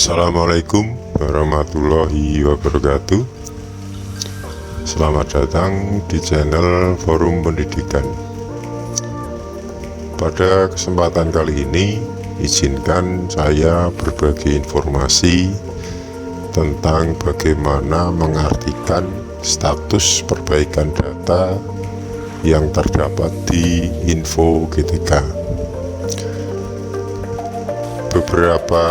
Assalamualaikum warahmatullahi wabarakatuh. Selamat datang di channel Forum Pendidikan. Pada kesempatan kali ini, izinkan saya berbagi informasi tentang bagaimana mengartikan status perbaikan data yang terdapat di info GTK. Beberapa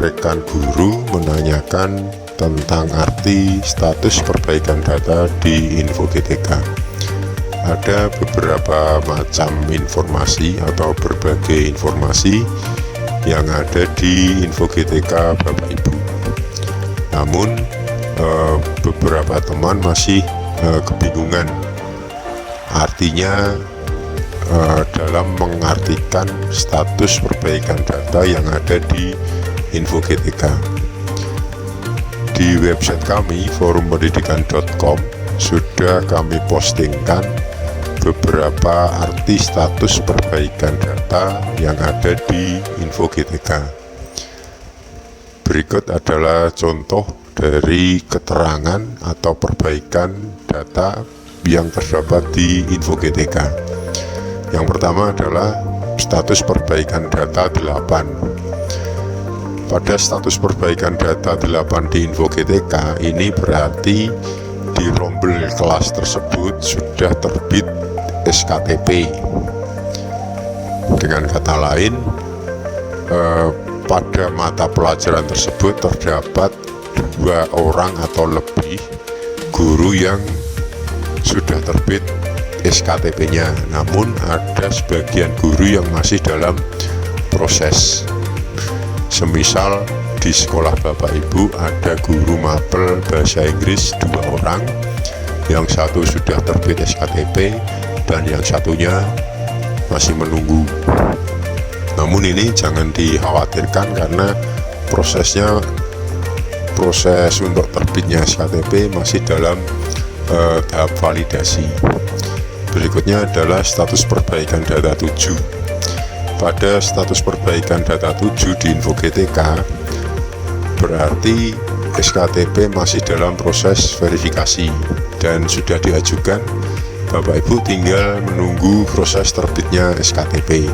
rekan guru menanyakan tentang arti status perbaikan data di info GTK. Ada beberapa macam informasi atau berbagai informasi yang ada di info GTK Bapak Ibu. Namun beberapa teman masih kebingungan artinya dalam mengartikan status perbaikan data yang ada di info GTK. Di website kami forumpendidikan.com sudah kami postingkan beberapa arti status perbaikan data yang ada di info GTK. Berikut adalah contoh dari keterangan atau perbaikan data yang terdapat di info GTK. Yang pertama adalah status perbaikan data 8. Pada status perbaikan data 8 di info GTK ini berarti di rombel kelas tersebut sudah terbit SKTP. Dengan kata lain, pada mata pelajaran tersebut terdapat 2 orang atau lebih guru yang sudah terbit SKTP-nya, namun ada sebagian guru yang masih dalam proses. Semisal di sekolah Bapak Ibu ada guru mapel bahasa Inggris 2 orang, yang satu sudah terbit SKTP dan yang satunya masih menunggu. Namun ini jangan dikhawatirkan karena proses untuk terbitnya SKTP masih dalam tahap validasi. Berikutnya adalah status perbaikan data 7. Pada status perbaikan data 7 di info GTK berarti SKTP masih dalam proses verifikasi dan sudah diajukan. Bapak Ibu tinggal menunggu proses terbitnya SKTP.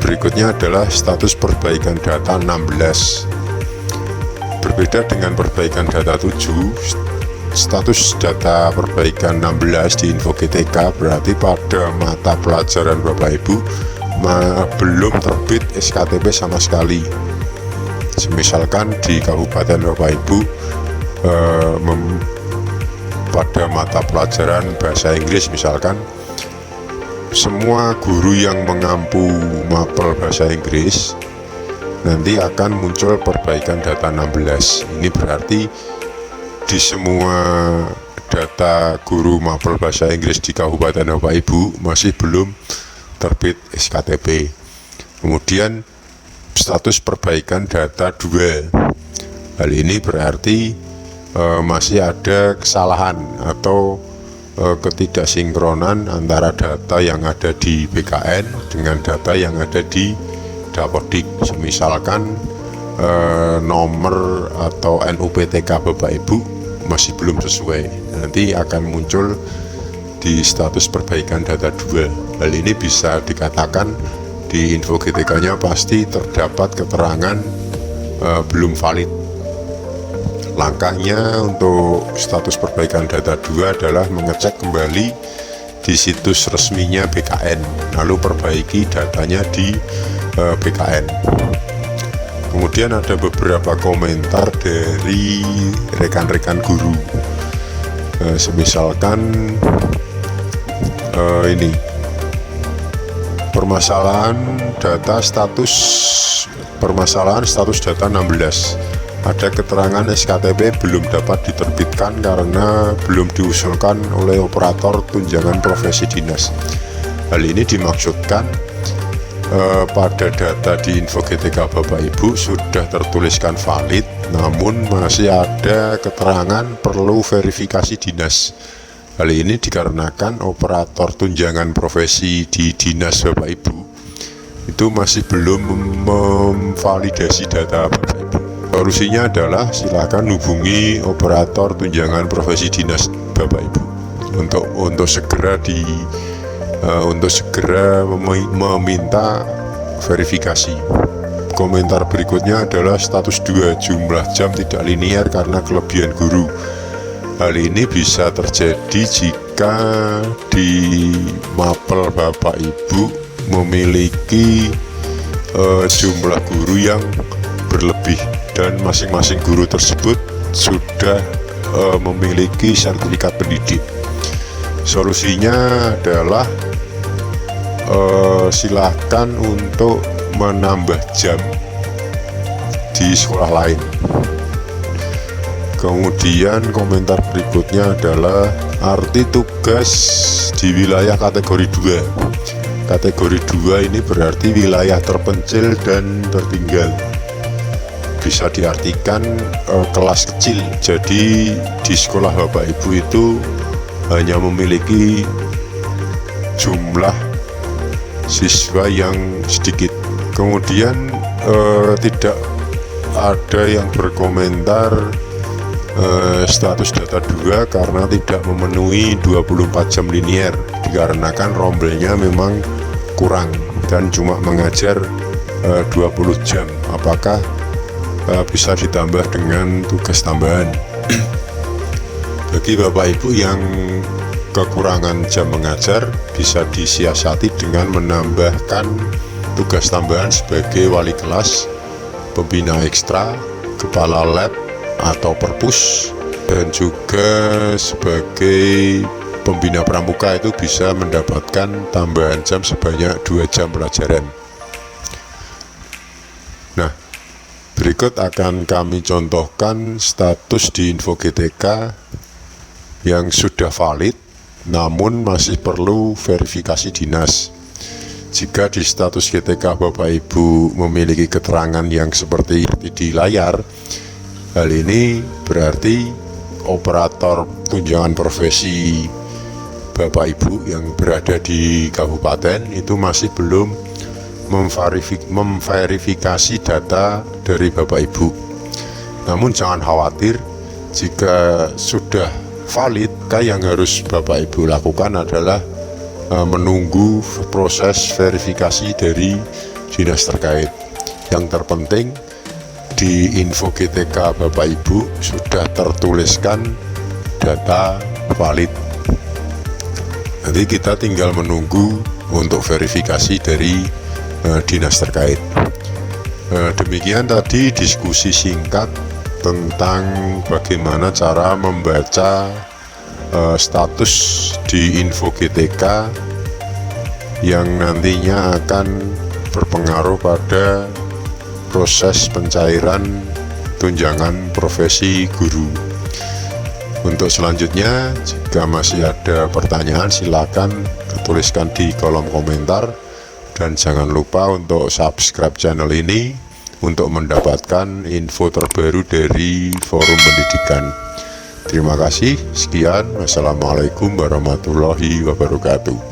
Berikutnya adalah status perbaikan data 16. Berbeda dengan perbaikan data 7, status data perbaikan 16 di info GTK berarti pada mata pelajaran Bapak Ibu belum terbit SKTP sama sekali. Misalkan di Kabupaten Bapak Ibu pada mata pelajaran bahasa Inggris misalkan, semua guru yang mengampu mapel bahasa Inggris nanti akan muncul perbaikan data 16. Ini berarti di semua data guru mapel bahasa Inggris di Kabupaten Bapak Ibu masih belum terbit SKTP. Kemudian status perbaikan data 2. Hal ini berarti masih ada kesalahan atau ketidaksinkronan antara data yang ada di BKN dengan data yang ada di Dapodik. Misalkan nomor atau NUPTK Bapak Ibu masih belum sesuai, nanti akan muncul di status perbaikan data 2. Hal ini bisa dikatakan di info GTK-nya pasti terdapat keterangan belum valid. Langkahnya untuk status perbaikan data 2 adalah mengecek kembali di situs resminya BKN, lalu perbaiki datanya di BKN. Kemudian ada beberapa komentar dari rekan-rekan guru. Semisalkan ini permasalahan status data 16. Ada keterangan SKTP belum dapat diterbitkan karena belum diusulkan oleh operator tunjangan profesi dinas. Hal ini dimaksudkan pada data di info GTK Bapak Ibu sudah tertuliskan valid, namun masih ada keterangan perlu verifikasi dinas. Hal ini dikarenakan operator tunjangan profesi di dinas Bapak Ibu itu masih belum memvalidasi data Bapak Ibu. Solusinya adalah silakan hubungi operator tunjangan profesi dinas Bapak Ibu untuk segera meminta verifikasi. Komentar berikutnya adalah status 2, jumlah jam tidak linear karena kelebihan guru. Hal ini bisa terjadi jika di mapel Bapak Ibu memiliki jumlah guru yang berlebih dan masing-masing guru tersebut sudah memiliki sertifikat pendidik. Solusinya adalah silakan untuk menambah jam di sekolah lain. Kemudian komentar berikutnya adalah arti tugas di wilayah kategori 2. Kategori 2 ini berarti wilayah terpencil dan tertinggal. Bisa diartikan kelas kecil. Jadi di sekolah Bapak Ibu itu hanya memiliki jumlah siswa yang sedikit. Kemudian tidak ada yang berkomentar status data 2 karena tidak memenuhi 24 jam linear, dikarenakan rombelnya memang kurang dan cuma mengajar 20 jam. Apakah bisa ditambah dengan tugas tambahan? Bagi Bapak Ibu yang kekurangan jam mengajar, bisa disiasati dengan menambahkan tugas tambahan sebagai wali kelas, pembina ekstra, kepala lab atau perpus, dan juga sebagai pembina pramuka itu bisa mendapatkan tambahan jam sebanyak 2 jam pelajaran. Nah, berikut akan kami contohkan status di info GTK yang sudah valid namun masih perlu verifikasi dinas. Jika di status GTK Bapak Ibu memiliki keterangan yang seperti di layar, hal ini berarti operator tunjangan profesi Bapak Ibu yang berada di kabupaten itu masih belum memverifikasi data dari Bapak Ibu. Namun jangan khawatir, jika sudah valid, yang harus Bapak Ibu lakukan adalah menunggu proses verifikasi dari dinas terkait. Yang terpenting di info GTK Bapak Ibu sudah tertuliskan data valid. Nanti kita tinggal menunggu untuk verifikasi dari dinas terkait. Demikian tadi diskusi singkat tentang bagaimana cara membaca status di info GTK yang nantinya akan berpengaruh pada proses pencairan tunjangan profesi guru. Untuk selanjutnya, jika masih ada pertanyaan, silakan tuliskan di kolom komentar, dan jangan lupa untuk subscribe channel ini untuk mendapatkan info terbaru dari Forum Pendidikan. Terima kasih, sekian, wassalamualaikum warahmatullahi wabarakatuh.